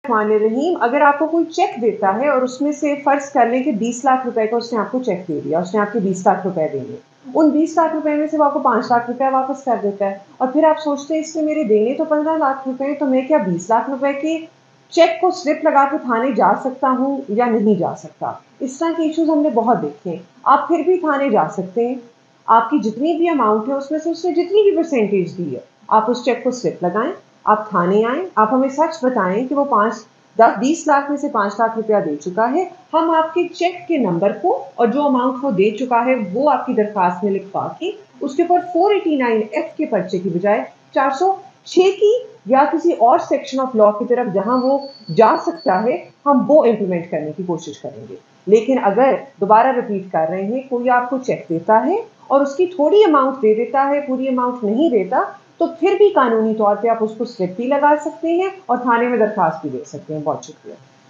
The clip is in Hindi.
रहीम, अगर आपको कोई चेक देता है और उसमें से फर्ज कर लें कि 20 लाख रुपए का उसने आपको चेक दे दिया, उसने आपके 20 लाख रुपए देंगे, उन 20 लाख रुपए में से वो आपको 5 लाख रुपए वापस कर देता है और फिर आप सोचते हैं इसने मेरे देने तो 15 लाख रुपए, तो मैं क्या 20 लाख रुपए के चेक को स्लिप लगा के थाने जा सकता हूँ या नहीं जा सकता? इस तरह के इश्यूज हमने बहुत देखे हैं। आप फिर भी थाने जा सकते हैं, आपकी जितनी भी अमाउंट है उसमें से उसने जितनी भी परसेंटेज दी है, आप उस चेक को स्लिप लगाएं, आप थाने आए, आप हमें सच बताएं कि वो 20 लाख में से 5 लाख रुपया दे चुका है। हम आपके चेक के नंबर को और जो अमाउंट वो दे चुका है वो आपकी दरखास्त में लिखवा के उसके ऊपर 489F के पर्चे की बजाय 406 की या किसी और सेक्शन ऑफ लॉ की तरफ जहां वो जा सकता है, हम वो इंप्लीमेंट करने की कोशिश करेंगे। लेकिन अगर दोबारा रिपीट कर रहे हैं, कोई आपको चेक देता है और उसकी थोड़ी अमाउंट दे देता है, पूरी अमाउंट नहीं देता, तो फिर भी कानूनी तौर पे आप उसको स्लिप भी लगा सकते हैं और थाने में दरखास्त भी दे सकते हैं। बहुत शुक्रिया।